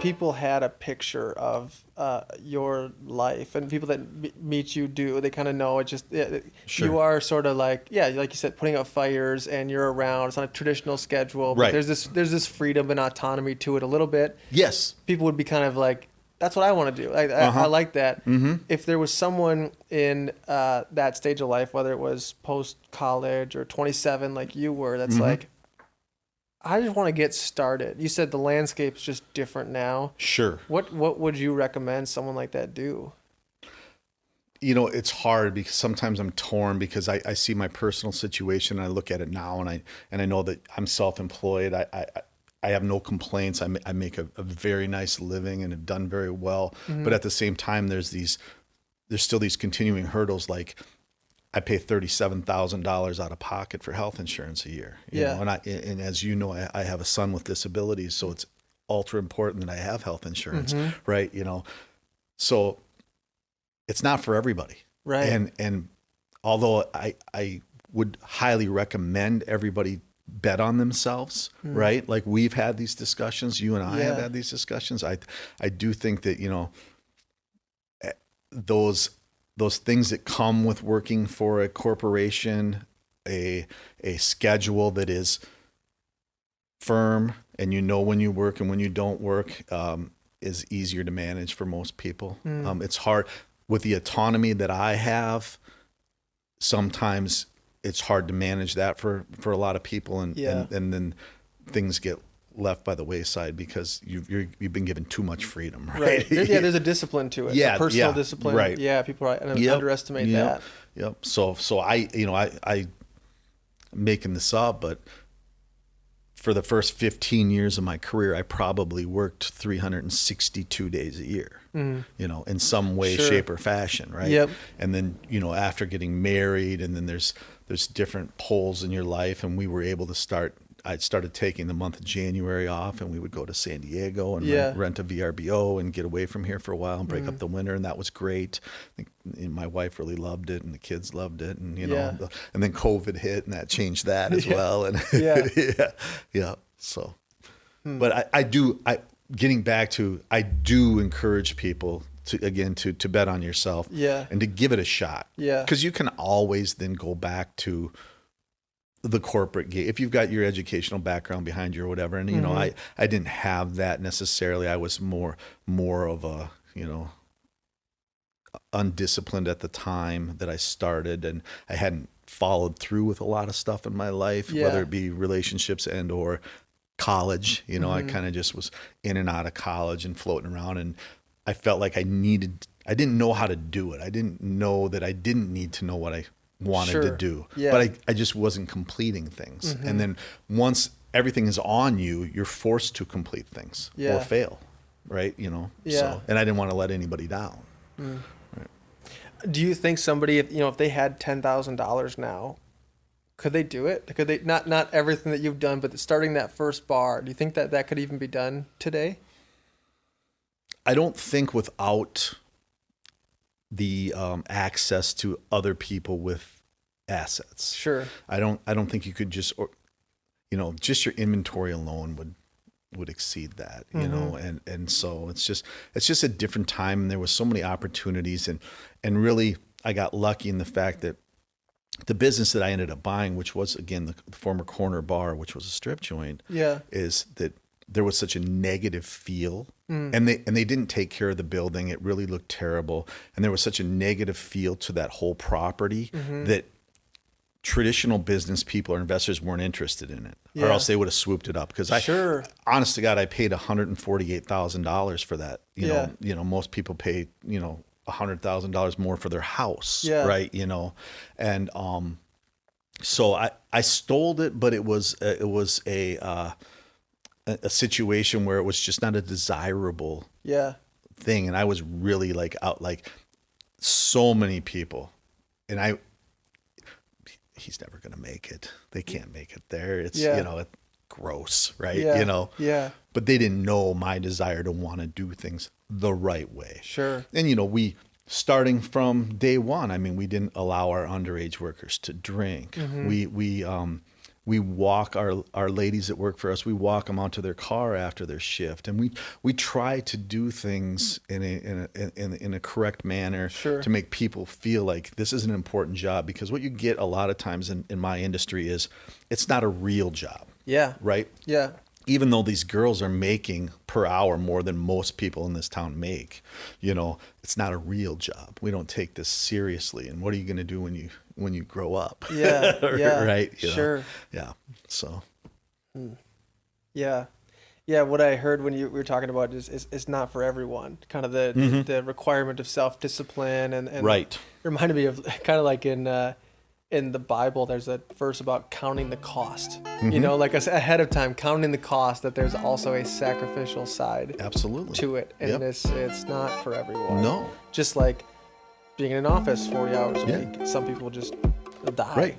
people had a picture of your life, and people that meet you do, they kind of know it just, Sure. you are sort of like, yeah, like you said, putting out fires and you're around. It's on a traditional schedule, but Right. there's this freedom and autonomy to it a little bit. Yes. People would be kind of like, that's what I want to do. I like that. Mm-hmm. If there was someone in that stage of life, whether it was post college or 27 like you were, that's Mm-hmm. like, I just want to get started. You said the landscape's just different now. Sure. What would you recommend someone like that do? It's hard because sometimes I'm torn because I see my personal situation and I look at it now and I know that I'm self-employed. I have no complaints. I make a very nice living and have done very well. Mm-hmm. But at the same time, there's still these continuing hurdles. Like I pay $37,000 out of pocket for health insurance a year. You Yeah. know, and as you know, I have a son with disabilities, so it's ultra important that I have health insurance, Mm-hmm. right? So it's not for everybody. Right. And although I would highly recommend everybody bet on themselves, right? Like we've had these discussions, you and I have Yeah. had these discussions. I do think that, those things that come with working for a corporation, a schedule that is firm and when you work and when you don't work, is easier to manage for most people. It's hard with the autonomy that I have. Sometimes it's hard to manage that for a lot of people, and then things get left by the wayside because you've been given too much freedom, right? There's a discipline to it. Yeah, a personal yeah, discipline. right. Yeah, people Yep, underestimate yep, that. Yep. So I making this up, but for the first 15 years of my career, I probably worked 362 days a year, in some way, Sure. shape, or fashion, right? Yep. And then, after getting married, and then there's different poles in your life, and we were able to I started taking the month of January off, and we would go to San Diego and rent a VRBO and get away from here for a while and break up the winter, and that was great. I think my wife really loved it, and the kids loved it, and and then COVID hit, and that changed that as well, and yeah. So, but I do encourage people to bet on yourself, and to give it a shot, because you can always then go back to the corporate gig if you've got your educational background behind you or whatever. And I didn't have that necessarily. I was more of a undisciplined at the time that I started, and I hadn't followed through with a lot of stuff in my life, whether it be relationships and or college. I kind of just was in and out of college and floating around, and I felt like I didn't know how to do it. I didn't know that I didn't need to know what I wanted to do, but I just wasn't completing things. And then once everything is on you, you're forced to complete things or fail, right? So, and I didn't want to let anybody down. Right. Do you think somebody, if they had $10,000 now, could they do it? Could they not everything that you've done, but starting that first bar? Do you think that could even be done today? I don't think without the access to other people with assets. Sure. I don't think you could just just your inventory alone would exceed that, and so it's just a different time, and there was so many opportunities, and really I got lucky in the fact that the business that I ended up buying, which was again the former Corner Bar, which was a strip joint, is that there was such a negative feel, and they didn't take care of the building. It really looked terrible, and there was such a negative feel to that whole property that traditional business people or investors weren't interested in it, or else they would have swooped it up. Because honest to God, I paid $148,000 for that. You know, most people pay $100,000 more for their house, right? And so I stole it, but it was a situation where it was just not a desirable thing, and I was really out like so many people, and he's never going to make it. They can't make it there. It's it's gross, right? But they didn't know my desire to want to do things the right way. Sure. And we starting from day one, I mean, we didn't allow our underage workers to drink. We We walk our ladies that work for us. We walk them out to their car after their shift, and we try to do things in a correct manner Sure. to make people feel like this is an important job. Because what you get a lot of times in my industry is it's not a real job. Yeah. Right. Yeah. Even though these girls are making per hour more than most people in this town make, it's not a real job. We don't take this seriously. And what are you going to do when you grow up? Yeah. Yeah. Right. Sure. Yeah. So. Yeah. Yeah. What I heard when we were talking about is not for everyone. Kind of the requirement of self-discipline and Right. It reminded me of kind of like in the Bible, there's a verse about counting the cost. Like ahead of time, counting the cost, that there's also a sacrificial side Absolutely. to it. And Yep. it's not for everyone. No. Just like being in an office 40 hours a Yeah. week. Some people just die. Right.